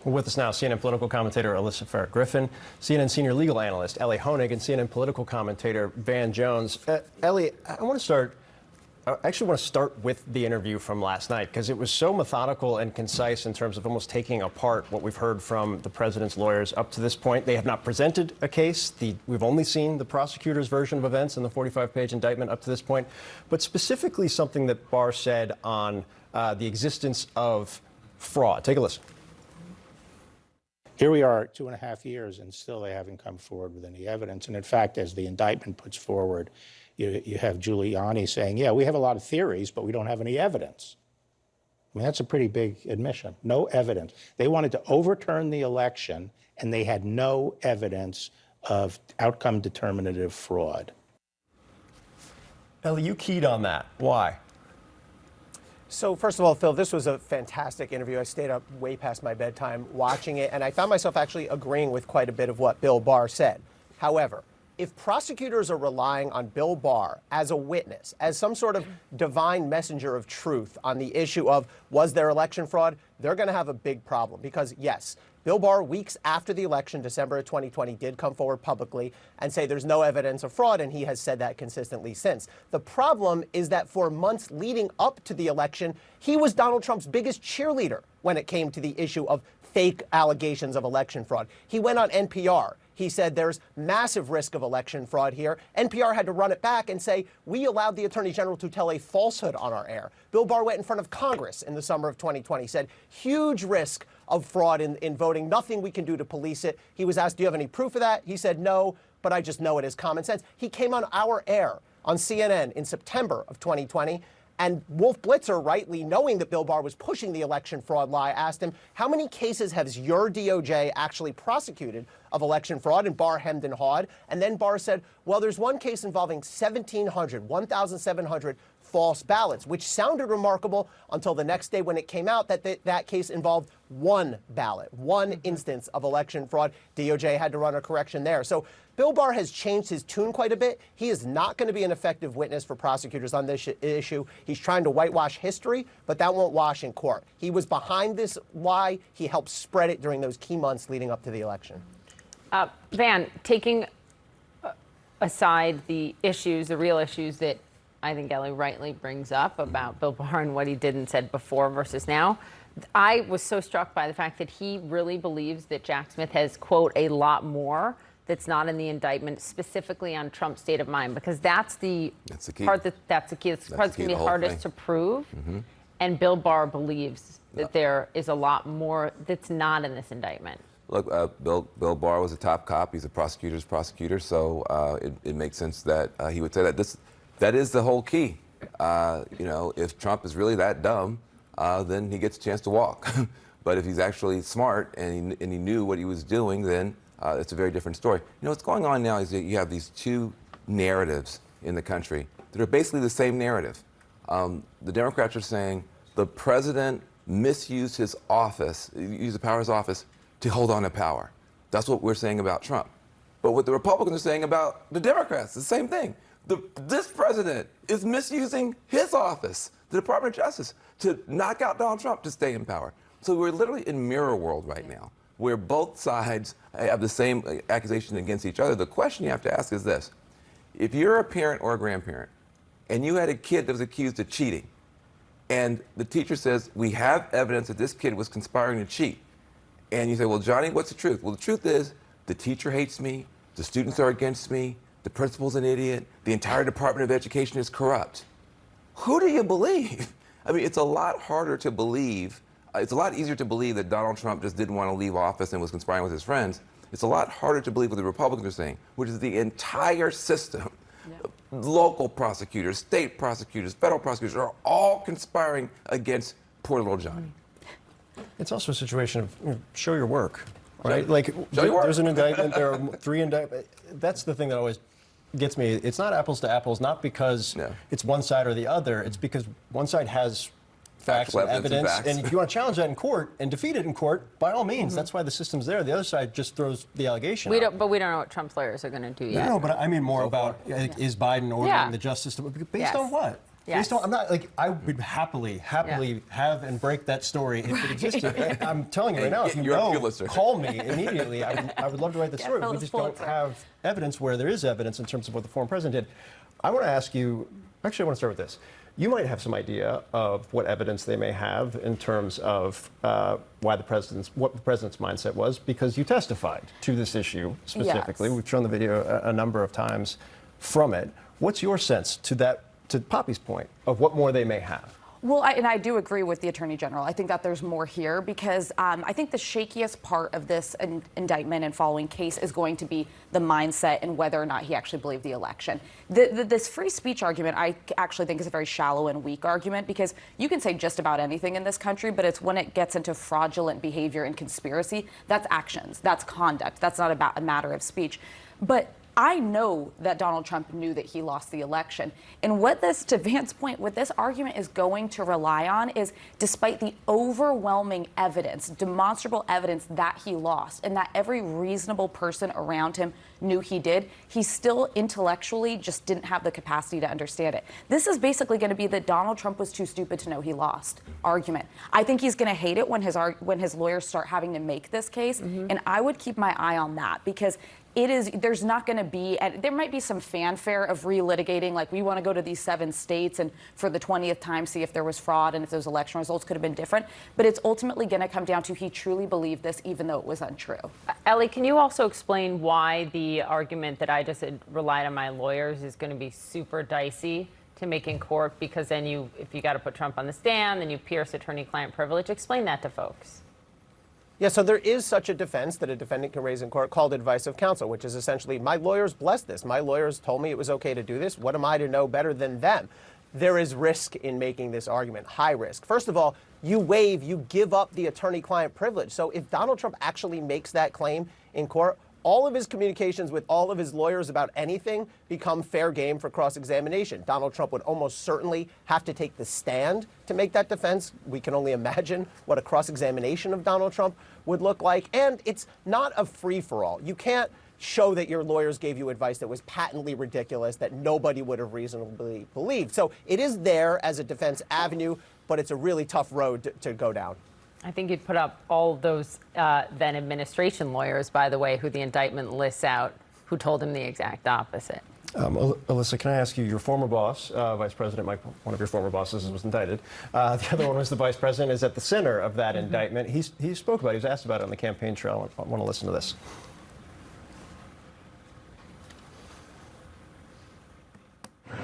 With us now, CNN political commentator Alyssa Farah-Griffin, CNN senior legal analyst Ellie Honig, and CNN political commentator Van Jones. Ellie, I actually want to start with the interview from last night because it was so methodical and concise in terms of almost taking apart what we've heard from the president's lawyers up to this point. They have not presented a case. We've only seen the prosecutor's version of events in the 45-page indictment up to this point. But specifically something that Barr said on the existence of fraud. Take a listen. Here we are 2.5 years, and still they haven't come forward with any evidence. And in fact, as the indictment puts forward, you have Giuliani saying, yeah, we have a lot of theories, but we don't have any evidence. I mean, that's a pretty big admission. No evidence. They wanted to overturn the election, and they had no evidence of outcome determinative fraud. Ellie, you keyed on that. Why? So first of all, Phil, this was a fantastic interview. I stayed up way past my bedtime watching it, and I found myself actually agreeing with quite a bit of what Bill Barr said. However, if prosecutors are relying on Bill Barr as a witness, as some sort of divine messenger of truth on the issue of was there election fraud, they're going to have a big problem because, yes, Bill Barr, weeks after the election, December of 2020, did come forward publicly and say there's no evidence of fraud, and he has said that consistently since. The problem is that for months leading up to the election, he was Donald Trump's biggest cheerleader when it came to the issue of fake allegations of election fraud. He went on NPR. He said there's massive risk of election fraud here. NPR had to run it back and say, we allowed the Attorney General to tell a falsehood on our air. Bill Barr went in front of Congress in the summer of 2020, said huge risk of fraud in voting, nothing we can do to police it. He was asked, do you have any proof of that? He said, no, but I just know it is common sense. He came on our air on CNN in September of 2020. And Wolf Blitzer, rightly knowing that Bill Barr was pushing the election fraud lie, asked him, how many cases has your DOJ actually prosecuted of election fraud? And Barr hemmed and hawed. And then Barr said, well, there's one case involving 1,700 false ballots, which sounded remarkable until the next day when it came out that that case involved one ballot, one instance of election fraud. DOJ had to run a correction there. So Bill Barr has changed his tune quite a bit. He is not going to be an effective witness for prosecutors on this issue. He's trying to whitewash history, but that won't wash in court. He was behind this lie. He helped spread it during those key months leading up to the election. Van, taking aside the issues, the real issues that I think Ellie rightly brings up about Bill Barr and what he did and said before versus now, I was so struck by the fact that he really believes that Jack Smith has, quote, a lot more that's not in the indictment, specifically on Trump's state of mind, because that's the part that's the key. That's the part that's going to be hardest to prove. And Bill Barr believes that there is a lot more that's not in this indictment. Look, Bill Barr was a top cop. He's a prosecutor's prosecutor, so it makes sense that he would say that. That is the whole key. If Trump is really that dumb, then he gets a chance to walk. But if he's actually smart and he knew what he was doing, then it's a very different story. What's going on now is that you have these two narratives in the country that are basically the same narrative. The Democrats are saying the president misused his office, used the power of his office to hold on to power. That's what we're saying about Trump. But what the Republicans are saying about the Democrats, the same thing. This president is misusing his office, the Department of Justice, to knock out Donald Trump to stay in power. So we're literally in mirror world right now, where both sides have the same accusation against each other. The question you have to ask is this. If you're a parent or a grandparent, and you had a kid that was accused of cheating, and the teacher says, we have evidence that this kid was conspiring to cheat, and you say, well, Johnny, what's the truth? Well, the truth is the teacher hates me, the students are against me, the principal's an idiot, the entire Department of Education is corrupt. Who do you believe? I mean, it's a lot harder to believe. It's a lot easier to believe that Donald Trump just didn't want to leave office and was conspiring with his friends. It's a lot harder to believe what the Republicans are saying, which is the entire system, local prosecutors, state prosecutors, federal prosecutors are all conspiring against poor little Johnny. It's also a situation of show your work, right? There's an indictment, there are 3 indictments. That's the thing that always gets me. It's not apples to apples, not because it's one side or the other. It's because one side has facts and evidence, and if you want to challenge that in court and defeat it in court, by all means, that's why the system's there. The other side just throws the allegation out. But we don't know what Trump's lawyers are going to do yet. No, but I mean more about is Biden ordering the justice to, based on what? Please don't. I'm not like I would happily have and break that story if it existed. I'm telling you right now, if you You're a know, Pulitzer. call me immediately. I would love to write the story. But we Phyllis just don't Pulitzer. have evidence where there is evidence in terms of what the former president did. I want to ask you. Actually, I want to start with this. You might have some idea of what evidence they may have in terms of what the president's mindset was, because you testified to this issue specifically. Yes. We've shown the video a number of times from it. What's your sense to Poppy's point of what more they may have? Well, I do agree with the Attorney General. I think that there's more here because I think the shakiest part of this indictment and following case is going to be the mindset and whether or not he actually believed the election. This free speech argument, I actually think is a very shallow and weak argument because you can say just about anything in this country, but it's when it gets into fraudulent behavior and conspiracy, that's actions, that's conduct, that's not about a matter of speech. But I know that Donald Trump knew that he lost the election. And what this, to Van's point, what this argument is going to rely on is, despite the overwhelming evidence, demonstrable evidence that he lost and that every reasonable person around him knew he did, he still intellectually just didn't have the capacity to understand it. This is basically going to be the Donald Trump was too stupid to know he lost argument. I think he's going to hate it when his lawyers start having to make this case. And I would keep my eye on that because there's not going to be, and there might be some fanfare of relitigating, like we want to go to these 7 states and for the 20th time see if there was fraud and if those election results could have been different. But it's ultimately going to come down to he truly believed this, even though it was untrue. Ellie, can you also explain why the argument that I just had relied on my lawyers is going to be super dicey to make in court? Because then if you got to put Trump on the stand, then you pierce attorney-client privilege. Explain that to folks. Yeah, so there is such a defense that a defendant can raise in court called advice of counsel, which is essentially, my lawyers blessed this. My lawyers told me it was okay to do this. What am I to know better than them? There is risk in making this argument, high risk. First of all, you give up the attorney-client privilege. So if Donald Trump actually makes that claim in court, all of his communications with all of his lawyers about anything become fair game for cross-examination. Donald Trump would almost certainly have to take the stand to make that defense. We can only imagine what a cross-examination of Donald Trump would look like. And it's not a free-for-all. You can't show that your lawyers gave you advice that was patently ridiculous, that nobody would have reasonably believed. So it is there as a defense avenue, but it's a really tough road to go down. I think you'd put up all those then administration lawyers, by the way, who the indictment lists out, who told him the exact opposite. Alyssa, can I ask you, your former boss, Vice President Mike, one of your former bosses was indicted. The other one was the Vice President, is at the center of that indictment. He spoke about it. He was asked about it on the campaign trail. I want to listen to this.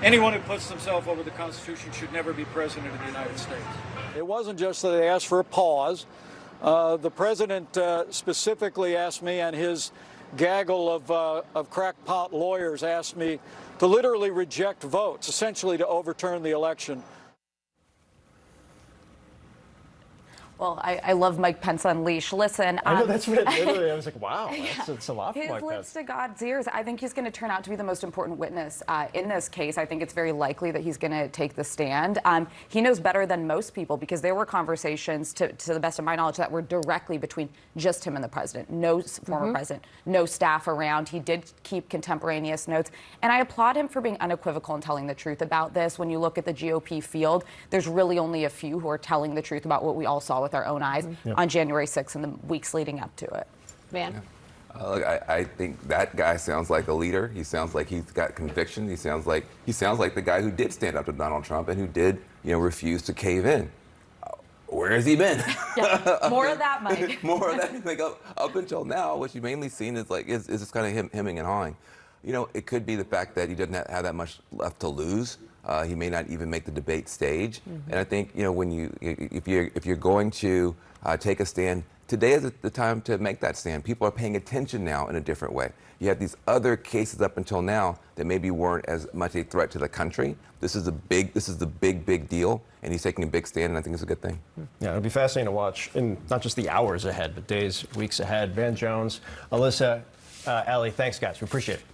Anyone who puts themselves over the Constitution should never be president of the United States. It wasn't just that they asked for a pause. The president specifically asked me, and his gaggle of crackpot lawyers asked me to literally reject votes, essentially to overturn the election. Well, I love Mike Pence on leash. Listen, I know, that's what literally, I was like, wow, that's a lot for his Mike lips Pence. to God's ears. I think he's going to turn out to be the most important witness in this case. I think it's very likely that he's going to take the stand. He knows better than most people because there were conversations, to the best of my knowledge, that were directly between just him and the president. No former president, no staff around. He did keep contemporaneous notes. And I applaud him for being unequivocal and telling the truth about this. When you look at the GOP field, there's really only a few who are telling the truth about what we all saw with our own eyes on January 6th and the weeks leading up to it. Van? Look, I think that guy sounds like a leader. He sounds like he's got conviction. He sounds like the guy who did stand up to Donald Trump and who did, refuse to cave in. Where has he been? Yeah, more of that, Mike. More of that. Like up until now, what you've mainly seen is just kind of hemming and hawing. It could be the fact that he doesn't have that much left to lose. He may not even make the debate stage. And I think if you're going to take a stand, today is the time to make that stand. People are paying attention now in a different way. You have these other cases up until now that maybe weren't as much a threat to the country. This is the big deal, and he's taking a big stand, and I think it's a good thing. Yeah, it'll be fascinating to watch in not just the hours ahead, but days, weeks ahead. Van Jones, Alyssa, Ellie, thanks, guys. We appreciate it.